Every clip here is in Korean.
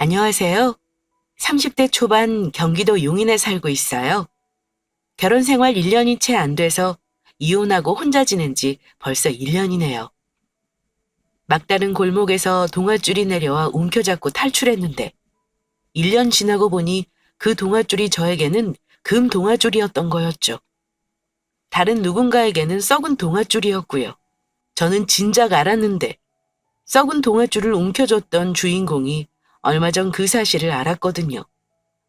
안녕하세요. 30대 초반 경기도 용인에 살고 있어요. 결혼 생활 1년이 채 안 돼서 이혼하고 혼자 지낸 지 벌써 1년이네요. 막다른 골목에서 동아줄이 내려와 움켜잡고 탈출했는데 1년 지나고 보니 그 동아줄이 저에게는 금 동아줄이었던 거였죠. 다른 누군가에게는 썩은 동아줄이었고요. 저는 진작 알았는데 썩은 동아줄을 움켜줬던 주인공이 얼마 전 그 사실을 알았거든요.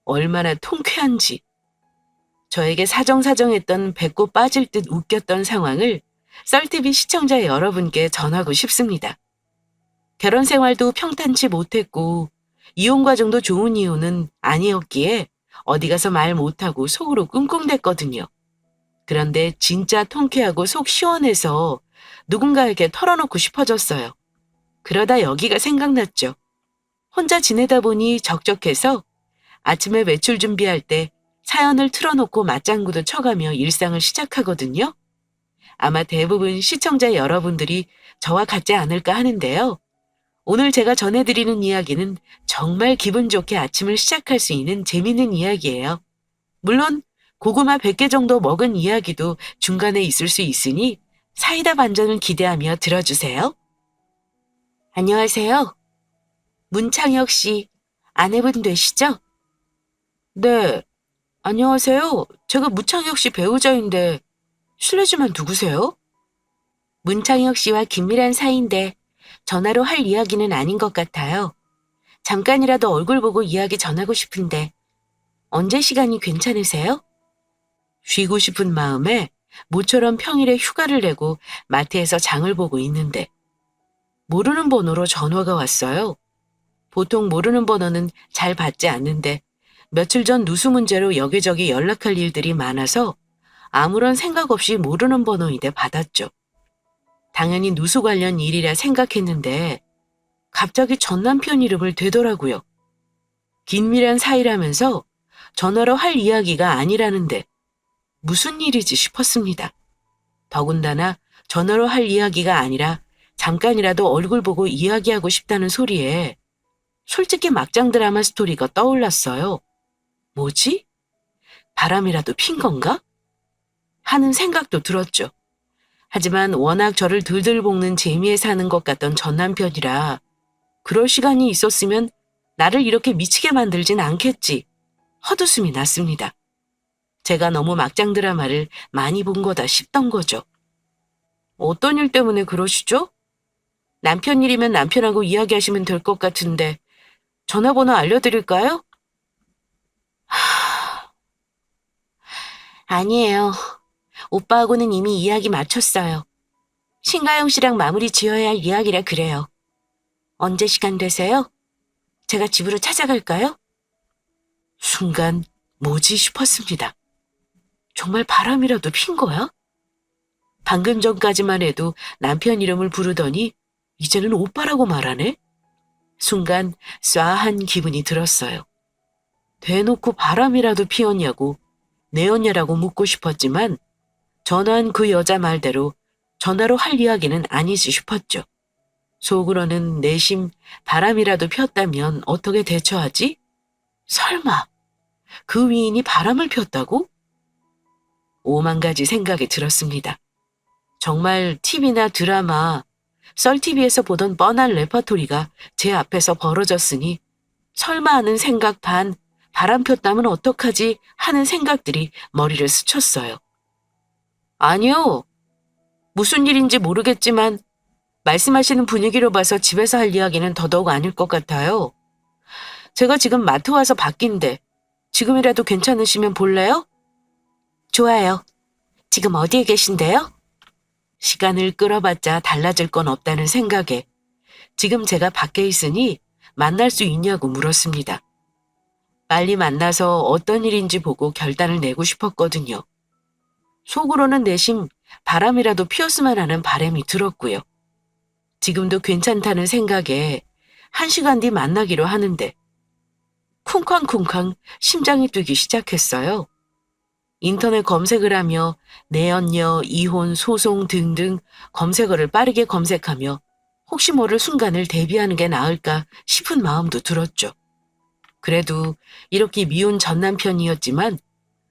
얼마나 통쾌한지. 저에게 사정사정했던 배꼽 빠질 듯 웃겼던 상황을 썰TV 시청자 여러분께 전하고 싶습니다. 결혼 생활도 평탄치 못했고 이혼 과정도 좋은 이유는 아니었기에 어디 가서 말 못하고 속으로 끙끙댔거든요. 그런데 진짜 통쾌하고 속 시원해서 누군가에게 털어놓고 싶어졌어요. 그러다 여기가 생각났죠. 혼자 지내다 보니 적적해서 아침에 외출 준비할 때 사연을 틀어놓고 맞장구도 쳐가며 일상을 시작하거든요. 아마 대부분 시청자 여러분들이 저와 같지 않을까 하는데요. 오늘 제가 전해드리는 이야기는 정말 기분 좋게 아침을 시작할 수 있는 재밌는 이야기예요. 물론 고구마 100개 정도 먹은 이야기도 중간에 있을 수 있으니 사이다 반전을 기대하며 들어주세요. 안녕하세요. 문창혁 씨, 아내분 되시죠? 네. 안녕하세요. 제가 문창혁 씨 배우자인데 실례지만 누구세요? 문창혁 씨와 긴밀한 사이인데 전화로 할 이야기는 아닌 것 같아요. 잠깐이라도 얼굴 보고 이야기 전하고 싶은데 언제 시간이 괜찮으세요? 쉬고 싶은 마음에 모처럼 평일에 휴가를 내고 마트에서 장을 보고 있는데 모르는 번호로 전화가 왔어요. 보통 모르는 번호는 잘 받지 않는데 며칠 전 누수 문제로 여기저기 연락할 일들이 많아서 아무런 생각 없이 모르는 번호인데 받았죠. 당연히 누수 관련 일이라 생각했는데 갑자기 전 남편 이름을 대더라고요. 긴밀한 사이라면서 전화로 할 이야기가 아니라는데 무슨 일이지 싶었습니다. 더군다나 전화로 할 이야기가 아니라 잠깐이라도 얼굴 보고 이야기하고 싶다는 소리에 솔직히 막장 드라마 스토리가 떠올랐어요. 뭐지? 바람이라도 핀 건가? 하는 생각도 들었죠. 하지만 워낙 저를 들들 볶는 재미에 사는 것 같던 전 남편이라 그럴 시간이 있었으면 나를 이렇게 미치게 만들진 않겠지. 헛웃음이 났습니다. 제가 너무 막장 드라마를 많이 본 거다 싶던 거죠. 어떤 일 때문에 그러시죠? 남편 일이면 남편하고 이야기하시면 될 것 같은데 전화번호 알려드릴까요? 아니에요. 오빠하고는 이미 이야기 마쳤어요. 신가영 씨랑 마무리 지어야 할 이야기라 그래요. 언제 시간 되세요? 제가 집으로 찾아갈까요? 순간 뭐지 싶었습니다. 정말 바람이라도 핀 거야? 방금 전까지만 해도 남편 이름을 부르더니 이제는 오빠라고 말하네? 순간 쏴한 기분이 들었어요. 대놓고 바람이라도 피었냐고 내었냐라고 묻고 싶었지만 전화한 그 여자 말대로 전화로 할 이야기는 아니지 싶었죠. 속으로는 내심 바람이라도 폈다면 어떻게 대처하지? 설마 그 위인이 바람을 폈다고? 오만 가지 생각이 들었습니다. 정말 TV나 드라마, 썰TV에서 보던 뻔한 레퍼토리가 제 앞에서 벌어졌으니 설마 하는 생각 반, 바람 폈다면 어떡하지 하는 생각들이 머리를 스쳤어요. 아니요. 무슨 일인지 모르겠지만 말씀하시는 분위기로 봐서 집에서 할 이야기는 더더욱 아닐 것 같아요. 제가 지금 마트 와서 바뀐데 지금이라도 괜찮으시면 볼래요? 좋아요. 지금 어디에 계신데요? 시간을 끌어봤자 달라질 건 없다는 생각에 지금 제가 밖에 있으니 만날 수 있냐고 물었습니다. 빨리 만나서 어떤 일인지 보고 결단을 내고 싶었거든요. 속으로는 내심 바람이라도 피었으면 하는 바람이 들었고요. 지금도 괜찮다는 생각에 1시간 뒤 만나기로 하는데 쿵쾅쿵쾅 심장이 뛰기 시작했어요. 인터넷 검색을 하며 내연녀, 이혼, 소송 등등 검색어를 빠르게 검색하며 혹시 모를 순간을 대비하는 게 나을까 싶은 마음도 들었죠. 그래도 이렇게 미운 전 남편이었지만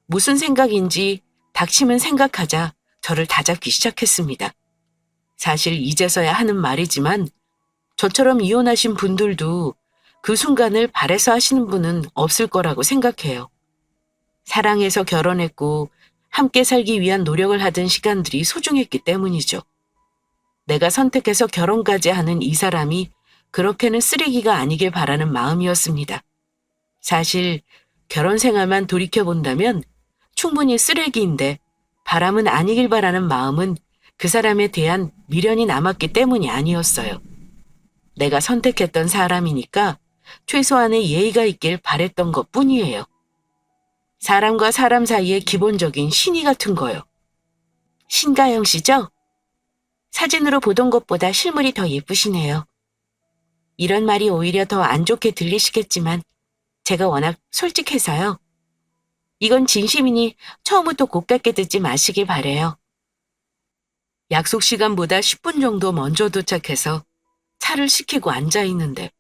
무슨 생각인지 닥치면 생각하자 저를 다잡기 시작했습니다. 사실 이제서야 하는 말이지만 저처럼 이혼하신 분들도 그 순간을 바래서 하시는 분은 없을 거라고 생각해요. 사랑해서 결혼했고 함께 살기 위한 노력을 하던 시간들이 소중했기 때문이죠. 내가 선택해서 결혼까지 하는 이 사람이 그렇게는 쓰레기가 아니길 바라는 마음이었습니다. 사실 결혼 생활만 돌이켜본다면 충분히 쓰레기인데 바람은 아니길 바라는 마음은 그 사람에 대한 미련이 남았기 때문이 아니었어요. 내가 선택했던 사람이니까 최소한의 예의가 있길 바랬던 것 뿐이에요. 사람과 사람 사이의 기본적인 신의 같은 거요. 신가영 씨죠? 사진으로 보던 것보다 실물이 더 예쁘시네요. 이런 말이 오히려 더 안 좋게 들리시겠지만 제가 워낙 솔직해서요. 이건 진심이니 처음부터 고깝게 듣지 마시길 바래요. 약속 시간보다 10분 정도 먼저 도착해서 차를 시키고 앉아 있는데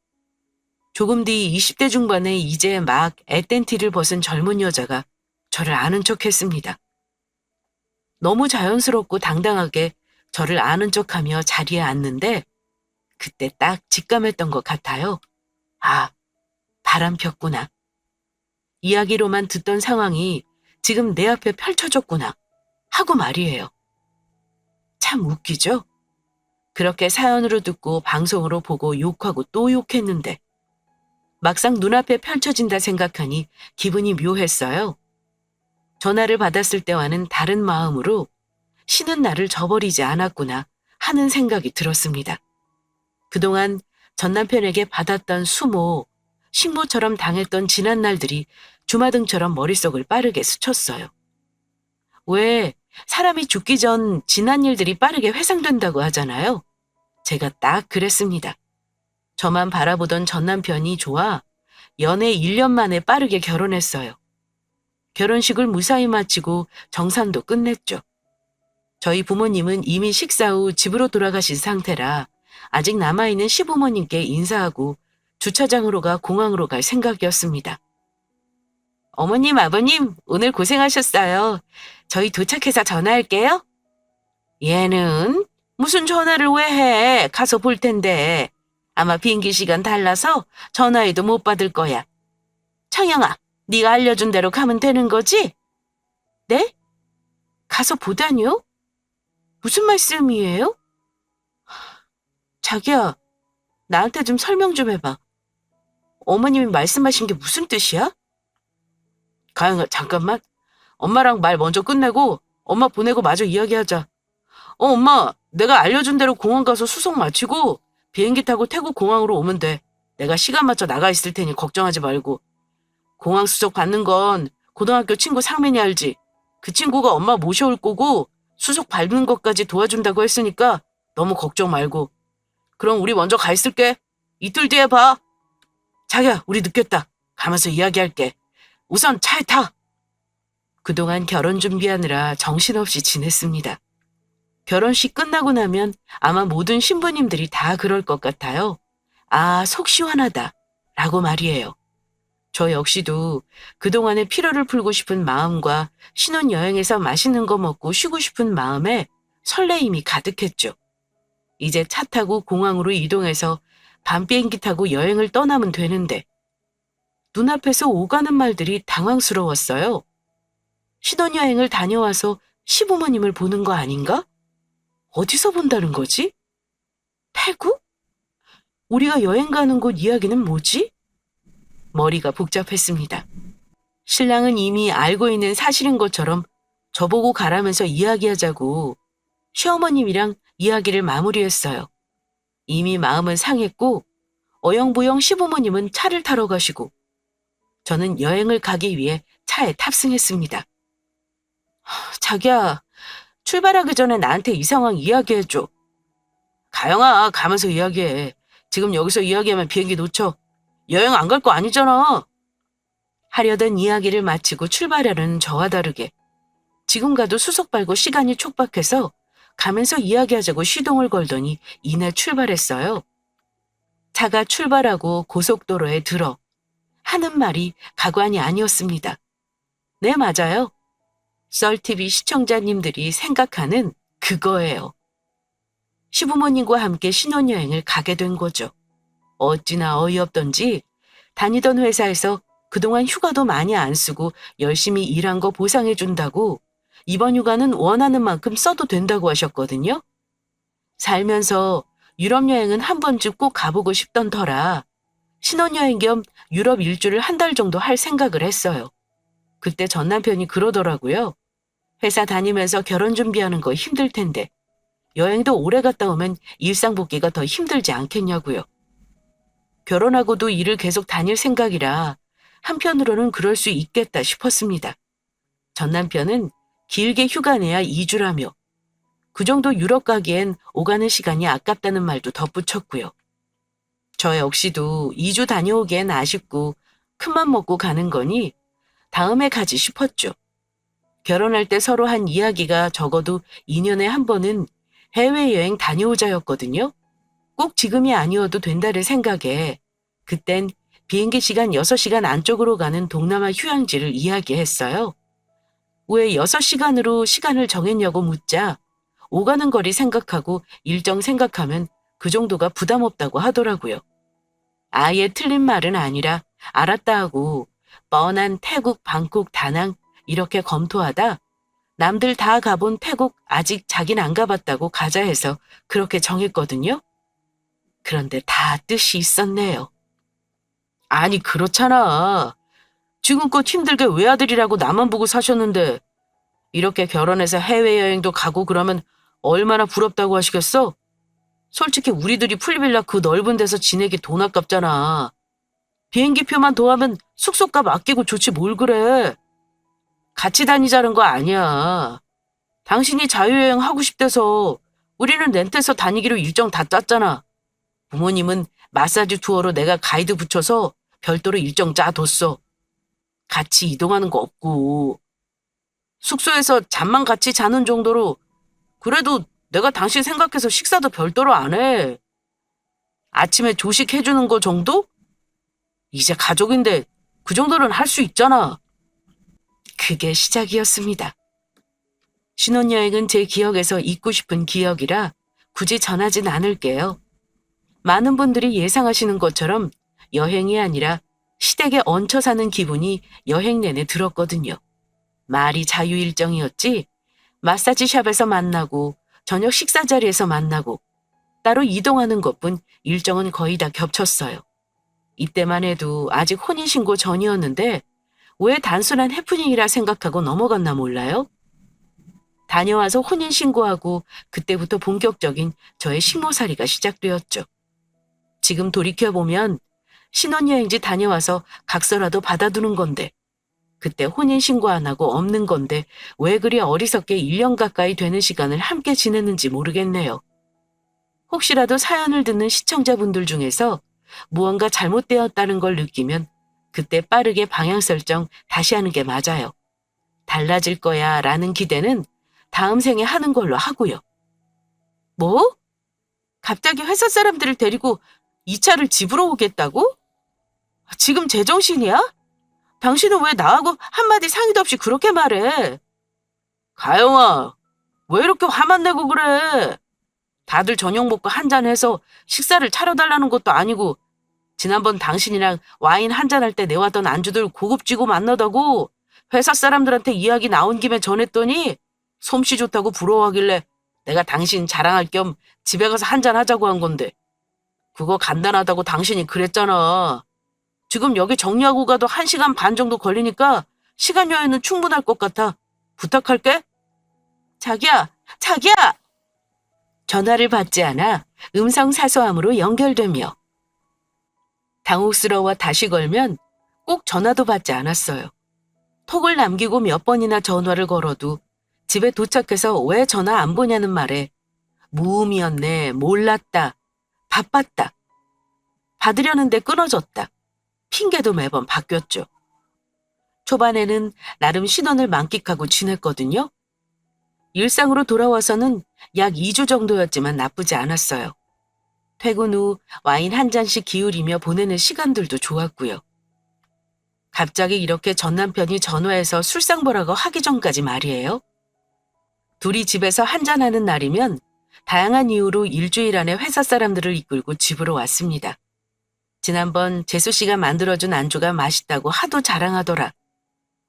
조금 뒤 20대 중반의 이제 막 애땐티를 벗은 젊은 여자가 저를 아는 척 했습니다. 너무 자연스럽고 당당하게 저를 아는 척하며 자리에 앉는데 그때 딱 직감했던 것 같아요. 아, 바람 폈구나. 이야기로만 듣던 상황이 지금 내 앞에 펼쳐졌구나 하고 말이에요. 참 웃기죠? 그렇게 사연으로 듣고 방송으로 보고 욕하고 또 욕했는데 막상 눈앞에 펼쳐진다 생각하니 기분이 묘했어요. 전화를 받았을 때와는 다른 마음으로 쉬는 나를 저버리지 않았구나 하는 생각이 들었습니다. 그동안 전 남편에게 받았던 수모, 식모처럼 당했던 지난 날들이 주마등처럼 머릿속을 빠르게 스쳤어요. 왜 사람이 죽기 전 지난 일들이 빠르게 회상된다고 하잖아요. 제가 딱 그랬습니다. 저만 바라보던 전 남편이 좋아 연애 1년 만에 빠르게 결혼했어요. 결혼식을 무사히 마치고 정산도 끝냈죠. 저희 부모님은 이미 식사 후 집으로 돌아가신 상태라 아직 남아있는 시부모님께 인사하고 주차장으로 가 공항으로 갈 생각이었습니다. 어머님, 아버님, 오늘 고생하셨어요. 저희 도착해서 전화할게요. 얘는 무슨 전화를 왜 해? 가서 볼 텐데. 아마 비행기 시간 달라서 전화해도 못 받을 거야. 청영아, 네가 알려준 대로 가면 되는 거지? 네? 가서 보다니요? 무슨 말씀이에요? 자기야, 나한테 좀 설명 좀 해봐. 어머님이 말씀하신 게 무슨 뜻이야? 가영아, 잠깐만. 엄마랑 말 먼저 끝내고 엄마 보내고 마저 이야기하자. 엄마, 내가 알려준 대로 공항 가서 수속 마치고 비행기 타고 태국 공항으로 오면 돼. 내가 시간 맞춰 나가 있을 테니 걱정하지 말고. 공항 수속 받는 건 고등학교 친구 상민이 알지? 그 친구가 엄마 모셔올 거고 수속 밟는 것까지 도와준다고 했으니까 너무 걱정 말고. 그럼 우리 먼저 가 있을게. 이틀 뒤에 봐. 자기야, 우리 늦겠다. 가면서 이야기할게. 우선 차에 타. 그동안 결혼 준비하느라 정신없이 지냈습니다. 결혼식 끝나고 나면 아마 모든 신부님들이 다 그럴 것 같아요. 아, 속 시원하다. 라고 말이에요. 저 역시도 그동안의 피로를 풀고 싶은 마음과 신혼여행에서 맛있는 거 먹고 쉬고 싶은 마음에 설레임이 가득했죠. 이제 차 타고 공항으로 이동해서 밤 비행기 타고 여행을 떠나면 되는데 눈앞에서 오가는 말들이 당황스러웠어요. 신혼여행을 다녀와서 시부모님을 보는 거 아닌가? 어디서 본다는 거지? 태국? 우리가 여행 가는 곳 이야기는 뭐지? 머리가 복잡했습니다. 신랑은 이미 알고 있는 사실인 것처럼 저보고 가라면서 이야기하자고 시어머님이랑 이야기를 마무리했어요. 이미 마음은 상했고 어영부영 시부모님은 차를 타러 가시고 저는 여행을 가기 위해 차에 탑승했습니다. 자기야, 출발하기 전에 나한테 이 상황 이야기해줘. 가영아, 가면서 이야기해. 지금 여기서 이야기하면 비행기 놓쳐. 여행 안 갈 거 아니잖아. 하려던 이야기를 마치고 출발하려는 저와 다르게 지금 가도 수속 밟고 시간이 촉박해서 가면서 이야기하자고 시동을 걸더니 이내 출발했어요. 차가 출발하고 고속도로에 들어 하는 말이 가관이 아니었습니다. 네, 맞아요. 썰TV 시청자님들이 생각하는 그거예요. 시부모님과 함께 신혼여행을 가게 된 거죠. 어찌나 어이없던지 다니던 회사에서 그동안 휴가도 많이 안 쓰고 열심히 일한 거 보상해준다고 이번 휴가는 원하는 만큼 써도 된다고 하셨거든요. 살면서 유럽 여행은 한 번쯤 꼭 가보고 싶던 터라 신혼여행 겸 유럽 일주를 한 달 정도 할 생각을 했어요. 그때 전 남편이 그러더라고요. 회사 다니면서 결혼 준비하는 거 힘들 텐데 여행도 오래 갔다 오면 일상 복귀가 더 힘들지 않겠냐고요. 결혼하고도 일을 계속 다닐 생각이라 한편으로는 그럴 수 있겠다 싶었습니다. 전 남편은 길게 휴가 내야 2주라며 그 정도 유럽 가기엔 오가는 시간이 아깝다는 말도 덧붙였고요. 저 역시도 2주 다녀오기엔 아쉽고 큰맘 먹고 가는 거니 다음에 가지 싶었죠. 결혼할 때 서로 한 이야기가 적어도 2년에 한 번은 해외여행 다녀오자였거든요. 꼭 지금이 아니어도 된다를 생각에 그땐 비행기 시간 6시간 안쪽으로 가는 동남아 휴양지를 이야기했어요. 왜 6시간으로 시간을 정했냐고 묻자 오가는 거리 생각하고 일정 생각하면 그 정도가 부담 없다고 하더라고요. 아예 틀린 말은 아니라 알았다 하고 뻔한 태국, 방콕, 다낭 이렇게 검토하다 남들 다 가본 태국 아직 자긴 안 가봤다고 가자 해서 그렇게 정했거든요. 그런데 다 뜻이 있었네요. 아니 그렇잖아. 지금껏 힘들게 외아들이라고 나만 보고 사셨는데 이렇게 결혼해서 해외여행도 가고 그러면 얼마나 부럽다고 하시겠어? 솔직히 우리들이 풀빌라 그 넓은 데서 지내기 돈 아깝잖아. 비행기표만 더하면 숙소값 아끼고 좋지 뭘 그래. 같이 다니자는 거 아니야. 당신이 자유여행 하고 싶대서 우리는 렌트해서 다니기로 일정 다 짰잖아. 부모님은 마사지 투어로 내가 가이드 붙여서 별도로 일정 짜뒀어. 같이 이동하는 거 없고. 숙소에서 잠만 같이 자는 정도로 그래도 내가 당신 생각해서 식사도 별도로 안 해. 아침에 조식 해주는 거 정도? 이제 가족인데 그 정도는 할 수 있잖아. 그게 시작이었습니다. 신혼여행은 제 기억에서 잊고 싶은 기억이라 굳이 전하진 않을게요. 많은 분들이 예상하시는 것처럼 여행이 아니라 시댁에 얹혀 사는 기분이 여행 내내 들었거든요. 말이 자유일정이었지 마사지 샵에서 만나고 저녁 식사 자리에서 만나고 따로 이동하는 것뿐 일정은 거의 다 겹쳤어요. 이때만 해도 아직 혼인신고 전이었는데 왜 단순한 해프닝이라 생각하고 넘어갔나 몰라요? 다녀와서 혼인신고하고 그때부터 본격적인 저의 식모살이가 시작되었죠. 지금 돌이켜보면 신혼여행지 다녀와서 각서라도 받아두는 건데 그때 혼인신고 안 하고 없는 건데 왜 그리 어리석게 1년 가까이 되는 시간을 함께 지냈는지 모르겠네요. 혹시라도 사연을 듣는 시청자분들 중에서 무언가 잘못되었다는 걸 느끼면 그때 빠르게 방향 설정 다시 하는 게 맞아요. 달라질 거야 라는 기대는 다음 생에 하는 걸로 하고요. 뭐? 갑자기 회사 사람들을 데리고 이 차를 집으로 오겠다고? 지금 제정신이야? 당신은 왜 나하고 한마디 상의도 없이 그렇게 말해? 가영아, 왜 이렇게 화만 내고 그래? 다들 저녁 먹고 한잔해서 식사를 차려달라는 것도 아니고 지난번 당신이랑 와인 한잔할 때 내왔던 안주들 고급지고 맛나다고 회사 사람들한테 이야기 나온 김에 전했더니 솜씨 좋다고 부러워하길래 내가 당신 자랑할 겸 집에 가서 한잔하자고 한 건데 그거 간단하다고 당신이 그랬잖아. 지금 여기 정리하고 가도 1시간 반 정도 걸리니까 시간 여유는 충분할 것 같아. 부탁할게. 자기야, 자기야! 전화를 받지 않아 음성 사소함으로 연결되며 당혹스러워 다시 걸면 꼭 전화도 받지 않았어요. 톡을 남기고 몇 번이나 전화를 걸어도 집에 도착해서 왜 전화 안 보냐는 말에 무음이었네, 몰랐다, 바빴다, 받으려는데 끊어졌다. 핑계도 매번 바뀌었죠. 초반에는 나름 신혼을 만끽하고 지냈거든요. 일상으로 돌아와서는 약 2주 정도였지만 나쁘지 않았어요. 퇴근 후 와인 한 잔씩 기울이며 보내는 시간들도 좋았고요. 갑자기 이렇게 전 남편이 전화해서 술상 보라고 하기 전까지 말이에요. 둘이 집에서 한잔하는 날이면 다양한 이유로 일주일 안에 회사 사람들을 이끌고 집으로 왔습니다. 지난번 재수 씨가 만들어준 안주가 맛있다고 하도 자랑하더라.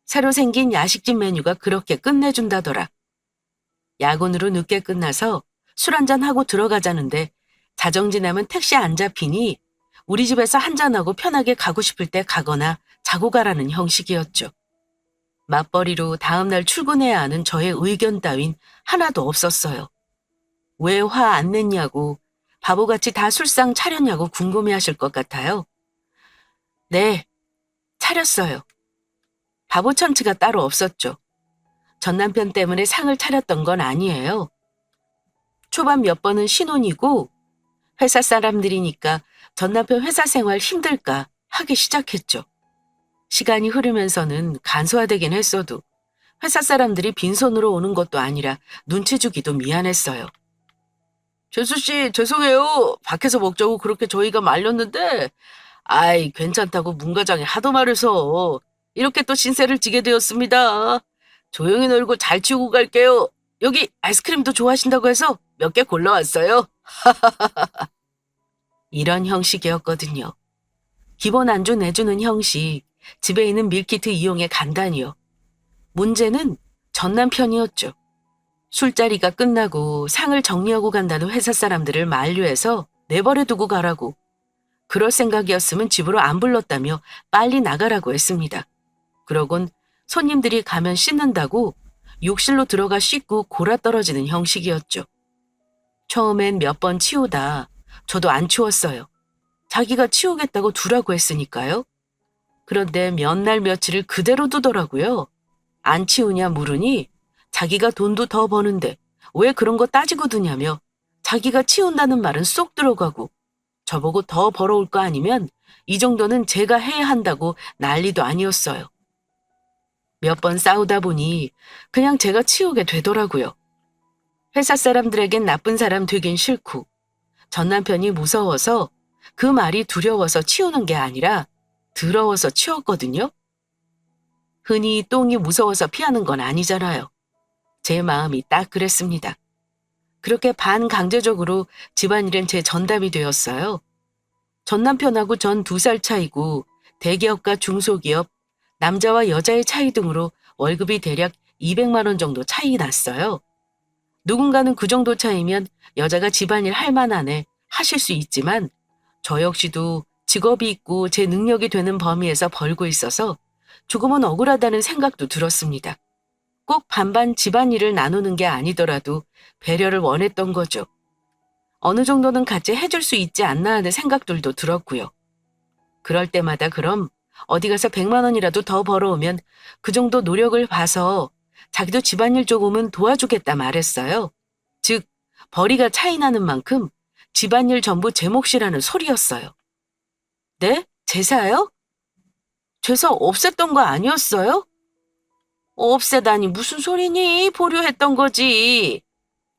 새로 생긴 야식집 메뉴가 그렇게 끝내준다더라. 야근으로 늦게 끝나서 술 한잔하고 들어가자는데 자정지나면 택시 안 잡히니 우리 집에서 한잔하고 편하게 가고 싶을 때 가거나 자고 가라는 형식이었죠. 맞벌이로 다음날 출근해야 하는 저의 의견 따윈 하나도 없었어요. 왜 화 안 냈냐고, 바보같이 다 술상 차렸냐고 궁금해하실 것 같아요. 네, 차렸어요. 바보 천치가 따로 없었죠. 전 남편 때문에 상을 차렸던 건 아니에요. 초반 몇 번은 신혼이고 회사 사람들이니까 전 남편 회사 생활 힘들까 하기 시작했죠. 시간이 흐르면서는 간소화되긴 했어도 회사 사람들이 빈손으로 오는 것도 아니라 눈치 주기도 미안했어요. 재수 씨, 죄송해요. 밖에서 먹자고 그렇게 저희가 말렸는데 아이, 괜찮다고 문과장이 하도 말해서 이렇게 또 신세를 지게 되었습니다. 조용히 놀고 잘 치우고 갈게요. 여기 아이스크림도 좋아하신다고 해서 몇 개 골라왔어요. 이런 형식이었거든요. 기본 안주 내주는 형식, 집에 있는 밀키트 이용해 간단히요. 문제는 전 남편이었죠. 술자리가 끝나고 상을 정리하고 간다는 회사 사람들을 만류해서 내버려 두고 가라고. 그럴 생각이었으면 집으로 안 불렀다며 빨리 나가라고 했습니다. 그러곤 손님들이 가면 씻는다고 욕실로 들어가 씻고 골아떨어지는 형식이었죠. 처음엔 몇 번 치우다 저도 안 치웠어요. 자기가 치우겠다고 두라고 했으니까요. 그런데 몇 날 며칠을 그대로 두더라고요. 안 치우냐 물으니 자기가 돈도 더 버는데 왜 그런 거 따지고 두냐며 자기가 치운다는 말은 쏙 들어가고 저보고 더 벌어올 거 아니면 이 정도는 제가 해야 한다고 난리도 아니었어요. 몇 번 싸우다 보니 그냥 제가 치우게 되더라고요. 회사 사람들에겐 나쁜 사람 되긴 싫고 전 남편이 무서워서 그 말이 두려워서 치우는 게 아니라 더러워서 치웠거든요. 흔히 똥이 무서워서 피하는 건 아니잖아요. 제 마음이 딱 그랬습니다. 그렇게 반강제적으로 집안일은 제 전담이 되었어요. 전 남편하고 전 2살 차이고 대기업과 중소기업, 남자와 여자의 차이 등으로 월급이 대략 200만 원 정도 차이 났어요. 누군가는 그 정도 차이면 여자가 집안일 할 만하네 하실 수 있지만 저 역시도 직업이 있고 제 능력이 되는 범위에서 벌고 있어서 조금은 억울하다는 생각도 들었습니다. 꼭 반반 집안일을 나누는 게 아니더라도 배려를 원했던 거죠. 어느 정도는 같이 해줄 수 있지 않나 하는 생각들도 들었고요. 그럴 때마다 그럼 어디 가서 100만 원이라도 더 벌어오면 그 정도 노력을 봐서 자기도 집안일 조금은 도와주겠다 말했어요. 즉, 벌이가 차이 나는 만큼 집안일 전부 제 몫이라는 소리였어요. 네? 제사요? 제사 없앴던 거 아니었어요? 없애다니 무슨 소리니? 보류했던 거지.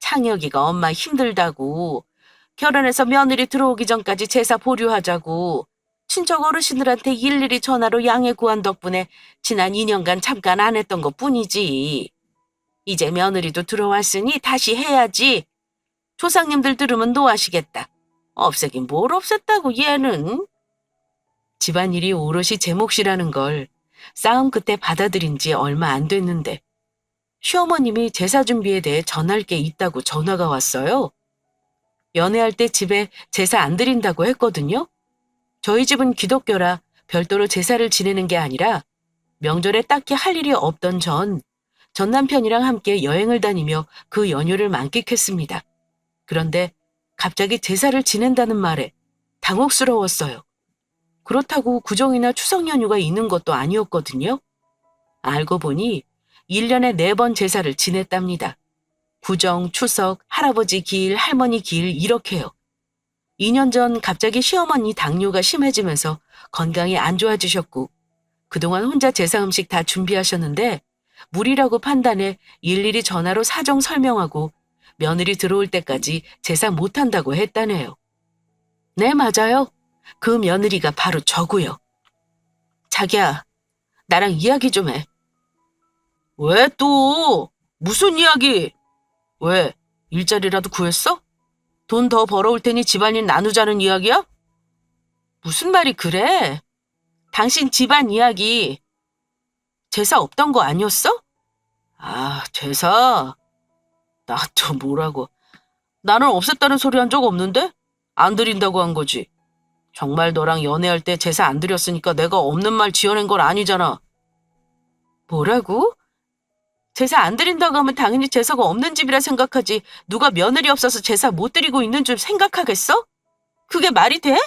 창혁이가 엄마 힘들다고. 결혼해서 며느리 들어오기 전까지 제사 보류하자고. 친척 어르신들한테 일일이 전화로 양해 구한 덕분에 지난 2년간 잠깐 안 했던 것 뿐이지. 이제 며느리도 들어왔으니 다시 해야지. 조상님들 들으면 노하시겠다. 없애긴 뭘 없앴다고 얘는. 집안일이 오롯이 제 몫이라는 걸 싸움 끝에 받아들인 지 얼마 안 됐는데 시어머님이 제사 준비에 대해 전할 게 있다고 전화가 왔어요. 연애할 때 집에 제사 안 드린다고 했거든요. 저희 집은 기독교라 별도로 제사를 지내는 게 아니라 명절에 딱히 할 일이 없던 전 남편이랑 함께 여행을 다니며 그 연휴를 만끽했습니다. 그런데 갑자기 제사를 지낸다는 말에 당혹스러웠어요. 그렇다고 구정이나 추석 연휴가 있는 것도 아니었거든요. 알고 보니 1년에 4번 제사를 지냈답니다. 구정, 추석, 할아버지 기일, 할머니 기일 이렇게요. 2년 전 갑자기 시어머니 당뇨가 심해지면서 건강이 안 좋아지셨고 그동안 혼자 제사 음식 다 준비하셨는데 무리라고 판단해 일일이 전화로 사정 설명하고 며느리 들어올 때까지 제사 못한다고 했다네요. 네, 맞아요. 그 며느리가 바로 저고요. 자기야, 나랑 이야기 좀 해. 왜 또? 무슨 이야기? 왜? 일자리라도 구했어? 돈 더 벌어올 테니 집안일 나누자는 이야기야? 무슨 말이 그래? 당신 집안 이야기 제사 없던 거 아니었어? 아, 제사? 나 또 뭐라고. 나는 없앴다는 소리 한 적 없는데? 안 드린다고 한 거지. 정말 너랑 연애할 때 제사 안 드렸으니까 내가 없는 말 지어낸 건 아니잖아. 뭐라고? 제사 안 드린다고 하면 당연히 제사가 없는 집이라 생각하지. 누가 며느리 없어서 제사 못 드리고 있는 줄 생각하겠어? 그게 말이 돼?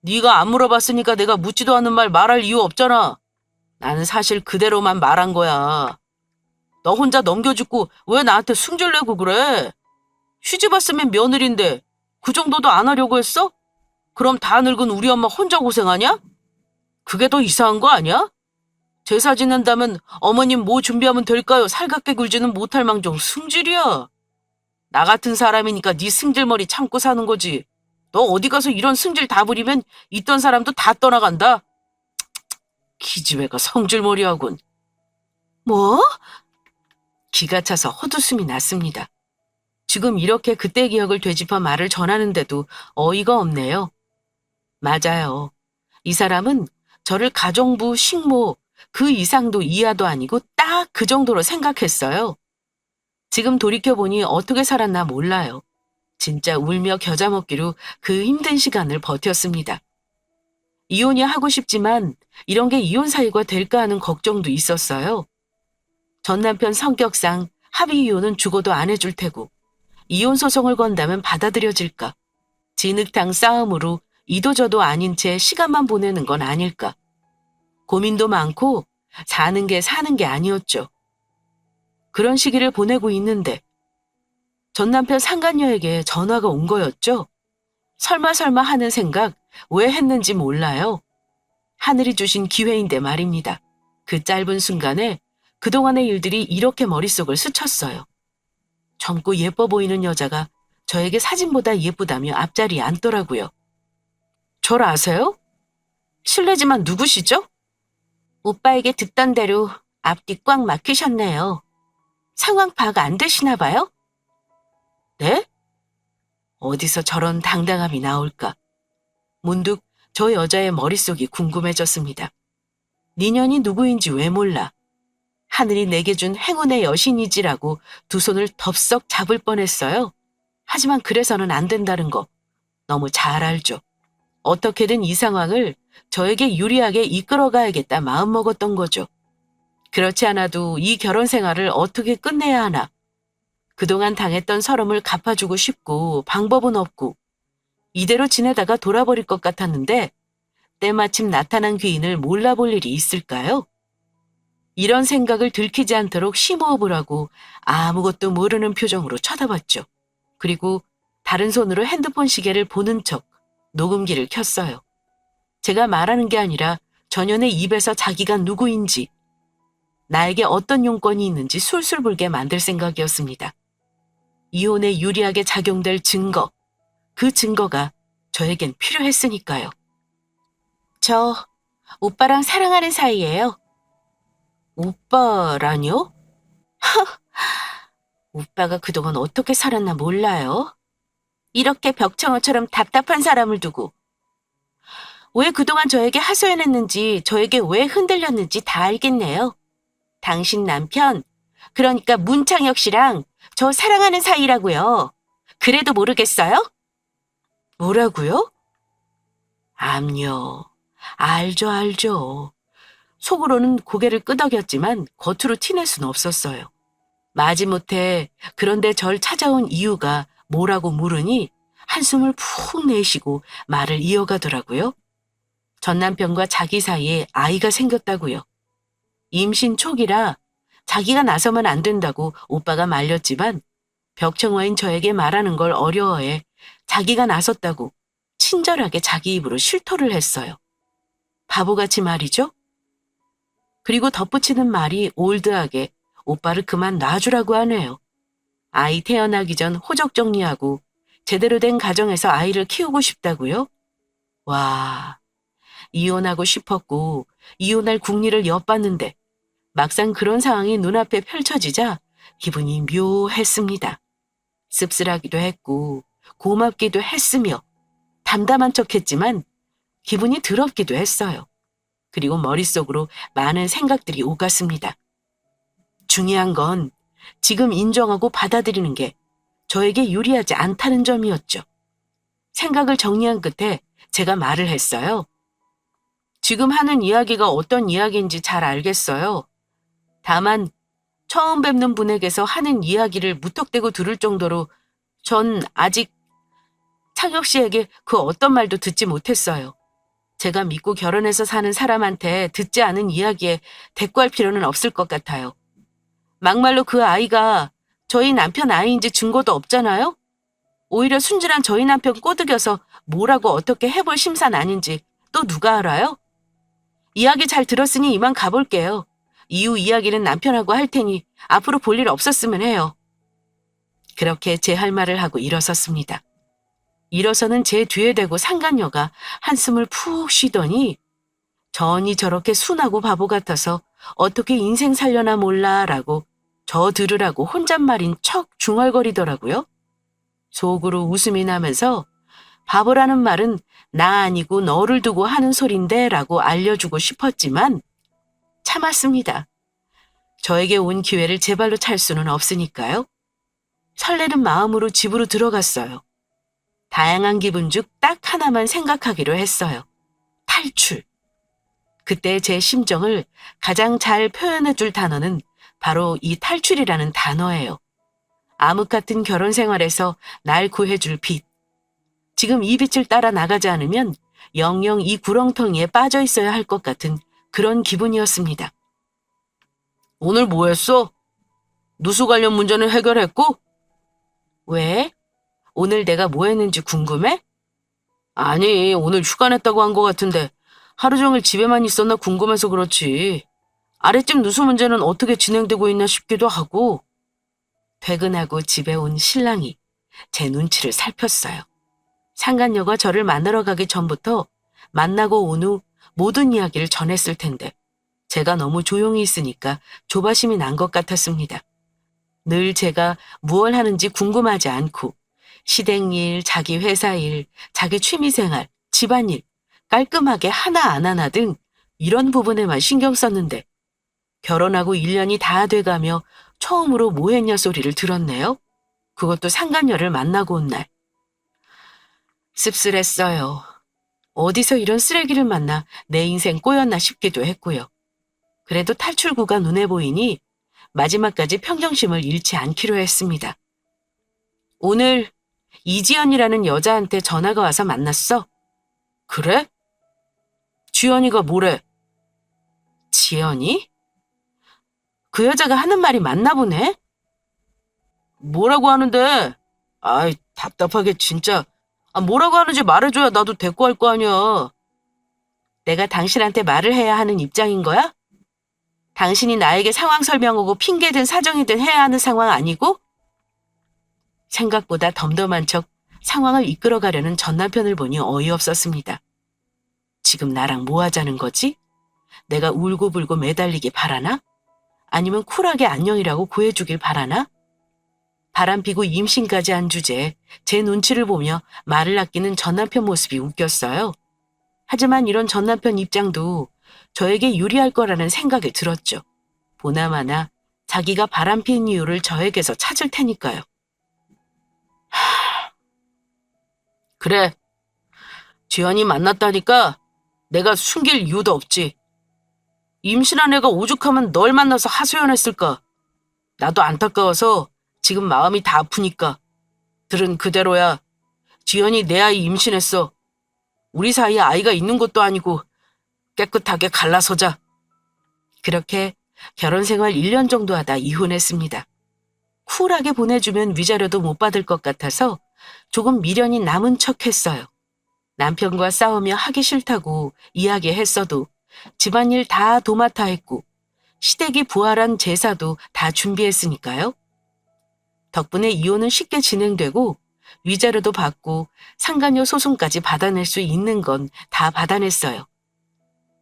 네가 안 물어봤으니까 내가 묻지도 않은 말 말할 이유 없잖아. 나는 사실 그대로만 말한 거야. 너 혼자 넘겨주고 왜 나한테 승질 내고 그래? 시집 왔으면 며느리인데 그 정도도 안 하려고 했어? 그럼 다 늙은 우리 엄마 혼자 고생하냐? 그게 더 이상한 거 아니야? 제사 지낸다면 어머님 뭐 준비하면 될까요? 살갑게 굴지는 못할 망정 승질이야. 나 같은 사람이니까 네 승질머리 참고 사는 거지. 너 어디 가서 이런 승질 다 부리면 있던 사람도 다 떠나간다. 기집애가 성질머리하군. 뭐? 기가 차서 헛웃음이 났습니다. 지금 이렇게 그때 기억을 되짚어 말을 전하는데도 어이가 없네요. 맞아요. 이 사람은 저를 가정부, 식모, 그 이상도 이하도 아니고 딱 그 정도로 생각했어요. 지금 돌이켜보니 어떻게 살았나 몰라요. 진짜 울며 겨자 먹기로 그 힘든 시간을 버텼습니다. 이혼이 하고 싶지만 이런 게 이혼 사유가 될까 하는 걱정도 있었어요. 전 남편 성격상 합의 이혼은 죽어도 안 해줄 테고 이혼 소송을 건다면 받아들여질까? 진흙탕 싸움으로 이도저도 아닌 채 시간만 보내는 건 아닐까? 고민도 많고 사는 게 아니었죠. 그런 시기를 보내고 있는데 전 남편 상간녀에게 전화가 온 거였죠. 설마 하는 생각 왜 했는지 몰라요. 하늘이 주신 기회인데 말입니다. 그 짧은 순간에 그동안의 일들이 이렇게 머릿속을 스쳤어요. 젊고 예뻐 보이는 여자가 저에게 사진보다 예쁘다며 앞자리에 앉더라고요. 절 아세요? 실례지만 누구시죠? 오빠에게 듣던 대로 앞뒤 꽉 막히셨네요. 상황 파악 안 되시나 봐요? 네? 어디서 저런 당당함이 나올까? 문득 저 여자의 머릿속이 궁금해졌습니다. 니년이 누구인지 왜 몰라? 하늘이 내게 준 행운의 여신이지라고 두 손을 덥석 잡을 뻔했어요. 하지만 그래서는 안 된다는 거 너무 잘 알죠. 어떻게든 이 상황을 저에게 유리하게 이끌어가야겠다 마음먹었던 거죠. 그렇지 않아도 이 결혼 생활을 어떻게 끝내야 하나. 그동안 당했던 서름을 갚아주고 싶고 방법은 없고 이대로 지내다가 돌아버릴 것 같았는데 때마침 나타난 귀인을 몰라볼 일이 있을까요? 이런 생각을 들키지 않도록 심호흡을 하고 아무것도 모르는 표정으로 쳐다봤죠. 그리고 다른 손으로 핸드폰 시계를 보는 척 녹음기를 켰어요. 제가 말하는 게 아니라 전현의 입에서 자기가 누구인지, 나에게 어떤 용건이 있는지 술술 불게 만들 생각이었습니다. 이혼에 유리하게 작용될 증거, 그 증거가 저에겐 필요했으니까요. 저 오빠랑 사랑하는 사이예요. 오빠라뇨? 오빠가 그동안 어떻게 살았나 몰라요. 이렇게 벽청어처럼 답답한 사람을 두고 왜 그동안 저에게 하소연했는지, 저에게 왜 흔들렸는지 다 알겠네요. 당신 남편, 그러니까 문창혁 씨랑 저 사랑하는 사이라고요. 그래도 모르겠어요? 뭐라고요? 암요. 알죠. 속으로는 고개를 끄덕였지만 겉으로 티낼 순 없었어요. 마지못해 그런데 절 찾아온 이유가 뭐라고 물으니 한숨을 푹 내쉬고 말을 이어가더라고요. 전 남편과 자기 사이에 아이가 생겼다고요. 임신 초기라 자기가 나서면 안 된다고 오빠가 말렸지만 벽청어인 저에게 말하는 걸 어려워해 자기가 나섰다고 친절하게 자기 입으로 실토를 했어요. 바보같이 말이죠. 그리고 덧붙이는 말이 올드하게 오빠를 그만 놔주라고 하네요. 아이 태어나기 전 호적 정리하고 제대로 된 가정에서 아이를 키우고 싶다고요? 와, 이혼하고 싶었고 이혼할 궁리를 엿봤는데 막상 그런 상황이 눈앞에 펼쳐지자 기분이 묘했습니다. 씁쓸하기도 했고 고맙기도 했으며 담담한 척했지만 기분이 더럽기도 했어요. 그리고 머릿속으로 많은 생각들이 오갔습니다. 중요한 건 지금 인정하고 받아들이는 게 저에게 유리하지 않다는 점이었죠. 생각을 정리한 끝에 제가 말을 했어요. 지금 하는 이야기가 어떤 이야기인지 잘 알겠어요. 다만 처음 뵙는 분에게서 하는 이야기를 무턱대고 들을 정도로 전 아직 창혁 씨에게 그 어떤 말도 듣지 못했어요. 제가 믿고 결혼해서 사는 사람한테 듣지 않은 이야기에 대꾸할 필요는 없을 것 같아요. 막말로 그 아이가 저희 남편 아이인지 증거도 없잖아요? 오히려 순진한 저희 남편 꼬드겨서 뭐라고 어떻게 해볼 심산 아닌지 또 누가 알아요? 이야기 잘 들었으니 이만 가볼게요. 이후 이야기는 남편하고 할 테니 앞으로 볼 일 없었으면 해요. 그렇게 제 할 말을 하고 일어섰습니다. 일어서는 제 뒤에 대고 상간녀가 한숨을 푹 쉬더니 전이 저렇게 순하고 바보 같아서 어떻게 인생 살려나 몰라라고 저 들으라고 혼잣말인 척 중얼거리더라고요. 속으로 웃음이 나면서 바보라는 말은 나 아니고 너를 두고 하는 소린데 라고 알려주고 싶었지만 참았습니다. 저에게 온 기회를 제 발로 찰 수는 없으니까요. 설레는 마음으로 집으로 들어갔어요. 다양한 기분 중 딱 하나만 생각하기로 했어요. 탈출. 그때 제 심정을 가장 잘 표현해줄 단어는 바로 이 탈출이라는 단어예요. 암흑 같은 결혼 생활에서 날 구해줄 빛. 지금 이 빛을 따라 나가지 않으면 영영 이 구렁텅이에 빠져 있어야 할 것 같은 그런 기분이었습니다. 오늘 뭐 했어? 누수 관련 문제는 해결했고? 왜? 오늘 내가 뭐 했는지 궁금해? 아니, 오늘 휴가 냈다고 한 것 같은데 하루 종일 집에만 있었나 궁금해서 그렇지. 아랫집 누수 문제는 어떻게 진행되고 있나 싶기도 하고. 퇴근하고 집에 온 신랑이 제 눈치를 살폈어요. 상간녀가 저를 만나러 가기 전부터 만나고 온 후 모든 이야기를 전했을 텐데 제가 너무 조용히 있으니까 조바심이 난 것 같았습니다. 늘 제가 무얼 하는지 궁금하지 않고 시댁일, 자기 회사일, 자기 취미생활, 집안일 깔끔하게 하나 안 하나 등 이런 부분에만 신경 썼는데 결혼하고 1년이 다 돼가며 처음으로 뭐 했냐 소리를 들었네요. 그것도 상간녀를 만나고 온 날. 씁쓸했어요. 어디서 이런 쓰레기를 만나 내 인생 꼬였나 싶기도 했고요. 그래도 탈출구가 눈에 보이니 마지막까지 평정심을 잃지 않기로 했습니다. 오늘 이지연이라는 여자한테 전화가 와서 만났어. 그래? 지연이가 뭐래? 지연이? 그 여자가 하는 말이 맞나 보네? 뭐라고 하는데? 아이, 답답하게 진짜. 뭐라고 하는지 말해줘야 나도 대꾸할 거 아니야. 내가 당신한테 말을 해야 하는 입장인 거야? 당신이 나에게 상황 설명하고 핑계든 사정이든 해야 하는 상황 아니고? 생각보다 덤덤한 척 상황을 이끌어가려는 전 남편을 보니 어이없었습니다. 지금 나랑 뭐 하자는 거지? 내가 울고불고 매달리기 바라나? 아니면 쿨하게 안녕이라고 구해주길 바라나? 바람피고 임신까지 한 주제에 제 눈치를 보며 말을 아끼는 전 남편 모습이 웃겼어요. 하지만 이런 전 남편 입장도 저에게 유리할 거라는 생각이 들었죠. 보나마나 자기가 바람핀 이유를 저에게서 찾을 테니까요. 그래, 지연이 만났다니까 내가 숨길 이유도 없지. 임신한 애가 오죽하면 널 만나서 하소연했을까. 나도 안타까워서 지금 마음이 다 아프니까. 들은 그대로야. 지연이 내 아이 임신했어. 우리 사이에 아이가 있는 것도 아니고 깨끗하게 갈라서자. 그렇게 결혼 생활 1년 정도 하다 이혼했습니다. 쿨하게 보내주면 위자료도 못 받을 것 같아서 조금 미련이 남은 척했어요. 남편과 싸우며 하기 싫다고 이야기했어도 집안일 다 도맡아 했고 시댁이 부활한 제사도 다 준비했으니까요. 덕분에 이혼은 쉽게 진행되고 위자료도 받고 상간녀 소송까지 받아낼 수 있는 건 다 받아냈어요.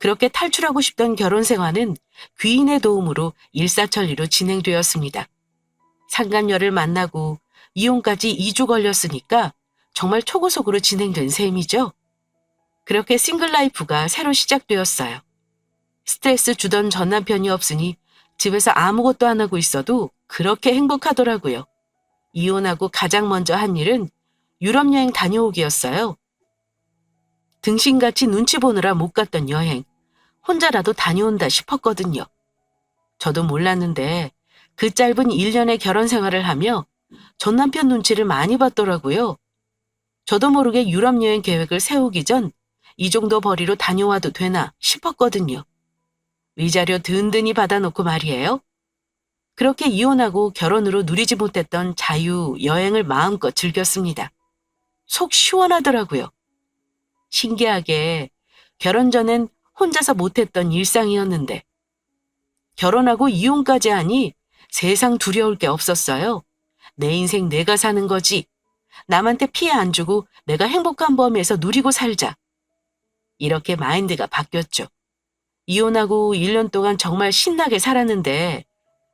그렇게 탈출하고 싶던 결혼 생활은 귀인의 도움으로 일사천리로 진행되었습니다. 상간녀를 만나고 이혼까지 2주 걸렸으니까 정말 초고속으로 진행된 셈이죠. 그렇게 싱글 라이프가 새로 시작되었어요. 스트레스 주던 전 남편이 없으니 집에서 아무것도 안 하고 있어도 그렇게 행복하더라고요. 이혼하고 가장 먼저 한 일은 유럽 여행 다녀오기였어요. 등신같이 눈치 보느라 못 갔던 여행, 혼자라도 다녀온다 싶었거든요. 저도 몰랐는데 그 짧은 1년의 결혼 생활을 하며 전 남편 눈치를 많이 봤더라고요. 저도 모르게 유럽 여행 계획을 세우기 전 이 정도 벌이로 다녀와도 되나 싶었거든요. 위자료 든든히 받아놓고 말이에요. 그렇게 이혼하고 결혼으로 누리지 못했던 자유 여행을 마음껏 즐겼습니다. 속 시원하더라고요. 신기하게 결혼 전엔 혼자서 못했던 일상이었는데 결혼하고 이혼까지 하니 세상 두려울 게 없었어요. 내 인생 내가 사는 거지. 남한테 피해 안 주고 내가 행복한 범위에서 누리고 살자. 이렇게 마인드가 바뀌었죠. 이혼하고 1년 동안 정말 신나게 살았는데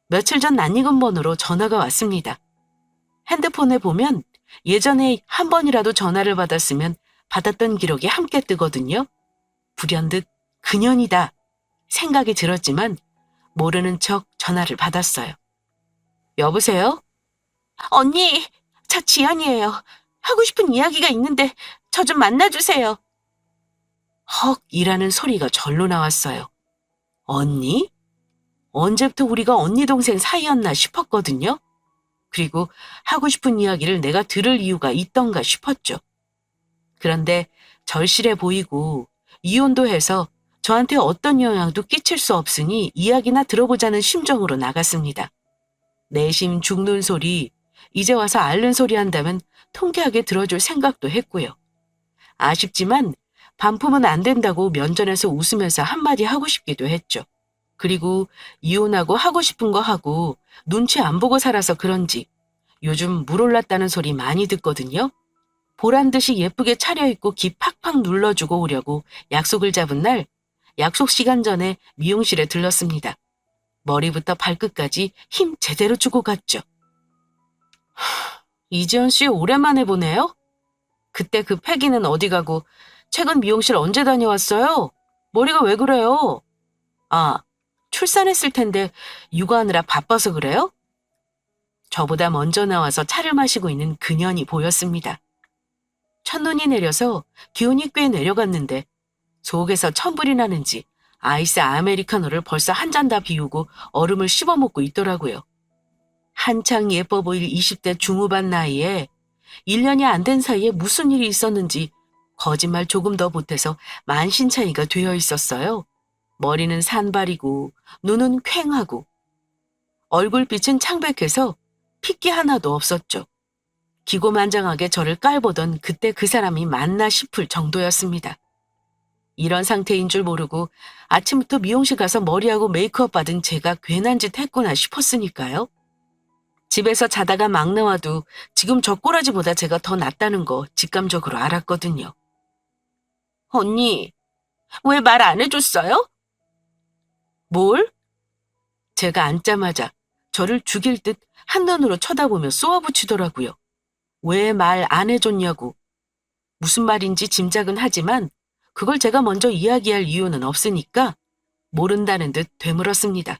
며칠 전 낯익은 번호로 전화가 왔습니다. 핸드폰에 보면 예전에 한 번이라도 전화를 받았으면 받았던 기록이 함께 뜨거든요. 불현듯 그년이다 생각이 들었지만 모르는 척 전화를 받았어요. 여보세요? 언니, 저 지연이에요. 하고 싶은 이야기가 있는데 저 좀 만나주세요. 헉 이라는 소리가 절로 나왔어요. 언니? 언제부터 우리가 언니 동생 사이였나 싶었거든요. 그리고 하고 싶은 이야기를 내가 들을 이유가 있던가 싶었죠. 그런데 절실해 보이고 이혼도 해서 저한테 어떤 영향도 끼칠 수 없으니 이야기나 들어보자는 심정으로 나갔습니다. 내심 죽는 소리, 이제 와서 앓는 소리 한다면 통쾌하게 들어줄 생각도 했고요. 아쉽지만 반품은 안 된다고 면전에서 웃으면서 한마디 하고 싶기도 했죠. 그리고 이혼하고 하고 싶은 거 하고 눈치 안 보고 살아서 그런지 요즘 물 올랐다는 소리 많이 듣거든요. 보란 듯이 예쁘게 차려입고 기 팍팍 눌러주고 오려고 약속을 잡은 날 약속 시간 전에 미용실에 들렀습니다. 머리부터 발끝까지 힘 제대로 주고 갔죠. 이지연 씨 오랜만에 보네요. 그때 그 패기는 어디 가고 최근 미용실 언제 다녀왔어요? 머리가 왜 그래요? 아, 출산했을 텐데 육아하느라 바빠서 그래요? 저보다 먼저 나와서 차를 마시고 있는 그년이 보였습니다. 첫눈이 내려서 기온이 꽤 내려갔는데 속에서 천불이 나는지 아이스 아메리카노를 벌써 한 잔 다 비우고 얼음을 씹어먹고 있더라고요. 한창 예뻐 보일 20대 중후반 나이에 1년이 안 된 사이에 무슨 일이 있었는지 거짓말 조금 더 보태서 만신창이가 되어 있었어요. 머리는 산발이고 눈은 퀭하고 얼굴빛은 창백해서 핏기 하나도 없었죠. 기고만장하게 저를 깔보던 그때 그 사람이 맞나 싶을 정도였습니다. 이런 상태인 줄 모르고 아침부터 미용실 가서 머리하고 메이크업 받은 제가 괜한 짓 했구나 싶었으니까요. 집에서 자다가 막 나와도 지금 저 꼬라지보다 제가 더 낫다는 거 직감적으로 알았거든요. 언니, 왜 말 안 해줬어요? 뭘? 제가 앉자마자 저를 죽일 듯 한눈으로 쳐다보며 쏘아붙이더라고요. 왜 말 안 해줬냐고. 무슨 말인지 짐작은 하지만 그걸 제가 먼저 이야기할 이유는 없으니까 모른다는 듯 되물었습니다.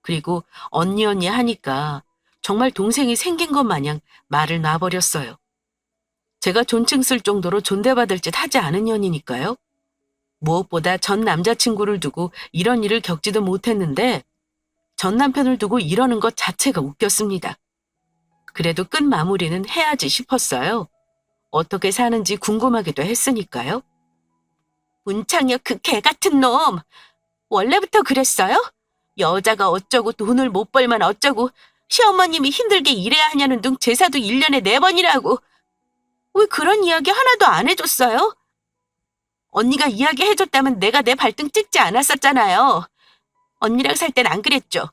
그리고 언니 하니까 정말 동생이 생긴 것 마냥 말을 놔버렸어요. 제가 존칭 쓸 정도로 존대받을 짓 하지 않은 년이니까요. 무엇보다 전 남자친구를 두고 이런 일을 겪지도 못했는데 전 남편을 두고 이러는 것 자체가 웃겼습니다. 그래도 끝 마무리는 해야지 싶었어요. 어떻게 사는지 궁금하기도 했으니까요. 문창혁 그 개 같은 놈! 원래부터 그랬어요? 여자가 어쩌고 돈을 못 벌면 어쩌고 시어머님이 힘들게 일해야 하냐는 둥 제사도 1년에 4번이라고. 왜 그런 이야기 하나도 안 해줬어요? 언니가 이야기해줬다면 내가 내 발등 찍지 않았었잖아요. 언니랑 살 땐 안 그랬죠.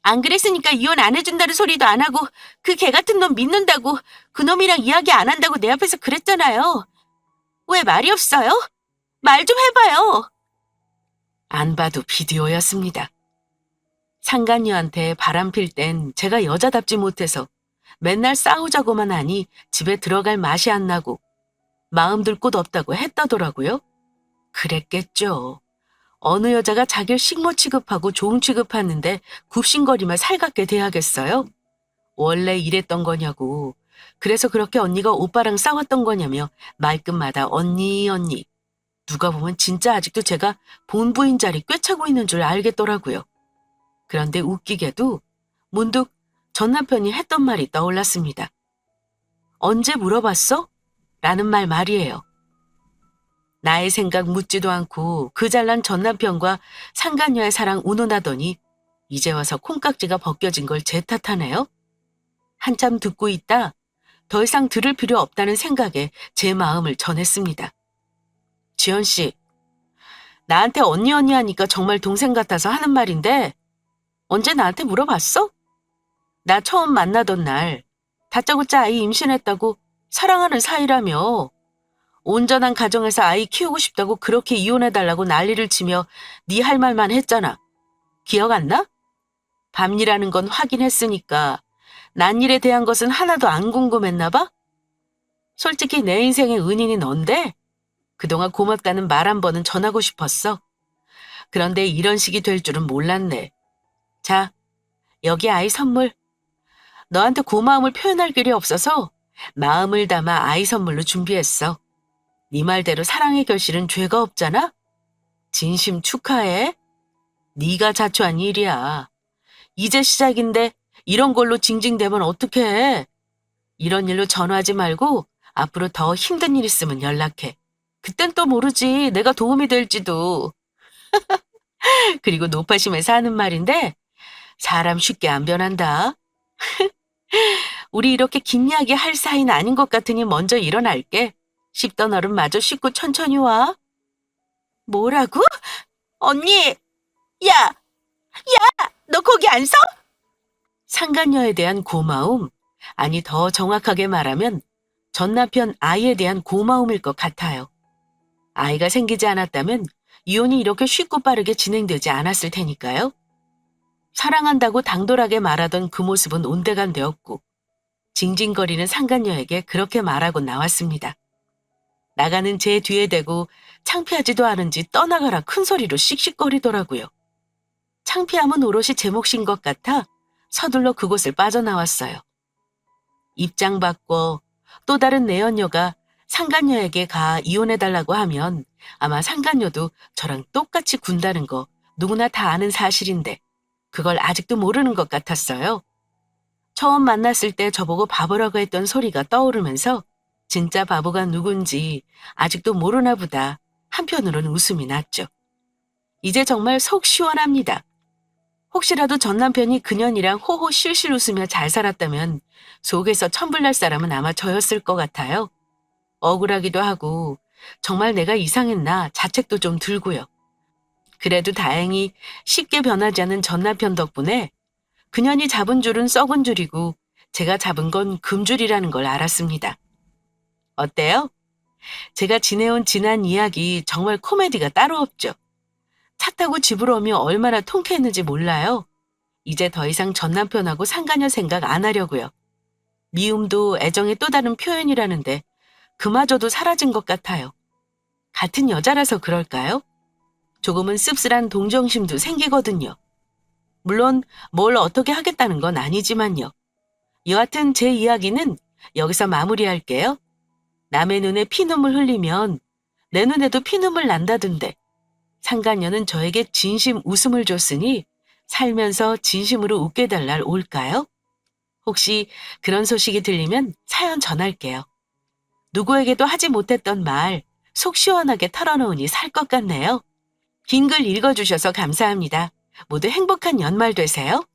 안 그랬으니까 이혼 안 해준다는 소리도 안 하고 그 개 같은 놈 믿는다고 그놈이랑 이야기 안 한다고 내 앞에서 그랬잖아요. 왜 말이 없어요? 말 좀 해봐요. 안 봐도 비디오였습니다. 상간녀한테 바람필 땐 제가 여자답지 못해서 맨날 싸우자고만 하니 집에 들어갈 맛이 안 나고 마음 들 곳 없다고 했다더라고요. 그랬겠죠. 어느 여자가 자기를 식모 취급하고 종 취급하는데 굽신거리며 살갑게 대하겠어요? 원래 이랬던 거냐고. 그래서 그렇게 언니가 오빠랑 싸웠던 거냐며 말끝마다 언니 언니. 누가 보면 진짜 아직도 제가 본부인 자리 꿰차고 있는 줄 알겠더라고요. 그런데 웃기게도 문득 전 남편이 했던 말이 떠올랐습니다. 언제 물어봤어? 라는 말이에요. 나의 생각 묻지도 않고 그 잘난 전 남편과 상간녀의 사랑 운운하더니 이제 와서 콩깍지가 벗겨진 걸 제 탓하네요. 한참 듣고 있다 더 이상 들을 필요 없다는 생각에 제 마음을 전했습니다. 지연 씨, 나한테 언니 언니 하니까 정말 동생 같아서 하는 말인데 언제 나한테 물어봤어? 나 처음 만나던 날 다짜고짜 아이 임신했다고 사랑하는 사이라며 온전한 가정에서 아이 키우고 싶다고 그렇게 이혼해달라고 난리를 치며 네 할 말만 했잖아. 기억 안 나? 밤일하는 건 확인했으니까 난 일에 대한 것은 하나도 안 궁금했나 봐? 솔직히 내 인생의 은인이 넌데 그동안 고맙다는 말 한 번은 전하고 싶었어. 그런데 이런 식이 될 줄은 몰랐네. 자, 여기 아이 선물. 너한테 고마움을 표현할 길이 없어서 마음을 담아 아이 선물로 준비했어. 네 말대로 사랑의 결실은 죄가 없잖아? 진심 축하해. 네가 자초한 일이야. 이제 시작인데 이런 걸로 징징대면 어떡해. 이런 일로 전화하지 말고 앞으로 더 힘든 일 있으면 연락해. 그땐 또 모르지. 내가 도움이 될지도. 그리고 노파심에서 하는 말인데 사람 쉽게 안 변한다. 우리 이렇게 긴 이야기 할 사이는 아닌 것 같으니 먼저 일어날게. 씹던 얼음 마저 씻고 천천히 와. 뭐라고? 언니! 야! 너 거기 안 서? 상간녀에 대한 고마움, 아니 더 정확하게 말하면 전 남편 아이에 대한 고마움일 것 같아요. 아이가 생기지 않았다면 이혼이 이렇게 쉽고 빠르게 진행되지 않았을 테니까요. 사랑한다고 당돌하게 말하던 그 모습은 온데간데없고 징징거리는 상간녀에게 그렇게 말하고 나왔습니다. 나가는 제 뒤에 대고 창피하지도 않은지 떠나가라 큰 소리로 씩씩거리더라고요. 창피함은 오롯이 제 몫인 것 같아 서둘러 그곳을 빠져나왔어요. 입장 바꿔 또 다른 내연녀가 상간녀에게 가 이혼해달라고 하면 아마 상간녀도 저랑 똑같이 군다는 거 누구나 다 아는 사실인데 그걸 아직도 모르는 것 같았어요. 처음 만났을 때 저보고 바보라고 했던 소리가 떠오르면서 진짜 바보가 누군지 아직도 모르나 보다 한편으로는 웃음이 났죠. 이제 정말 속 시원합니다. 혹시라도 전 남편이 그년이랑 호호 실실 웃으며 잘 살았다면 속에서 천불날 사람은 아마 저였을 것 같아요. 억울하기도 하고 정말 내가 이상했나 자책도 좀 들고요. 그래도 다행히 쉽게 변하지 않은 전 남편 덕분에 그년이 잡은 줄은 썩은 줄이고 제가 잡은 건 금줄이라는 걸 알았습니다. 어때요? 제가 지내온 지난 이야기 정말 코미디가 따로 없죠. 차 타고 집으로 오며 얼마나 통쾌했는지 몰라요. 이제 더 이상 전 남편하고 상간녀 생각 안 하려고요. 미움도 애정의 또 다른 표현이라는데 그마저도 사라진 것 같아요. 같은 여자라서 그럴까요? 조금은 씁쓸한 동정심도 생기거든요. 물론 뭘 어떻게 하겠다는 건 아니지만요. 여하튼 제 이야기는 여기서 마무리할게요. 남의 눈에 피눈물 흘리면 내 눈에도 피눈물 난다던데 상간녀는 저에게 진심 웃음을 줬으니 살면서 진심으로 웃게 될 날 올까요? 혹시 그런 소식이 들리면 사연 전할게요. 누구에게도 하지 못했던 말 속 시원하게 털어놓으니 살 것 같네요. 긴 글 읽어주셔서 감사합니다. 모두 행복한 연말 되세요.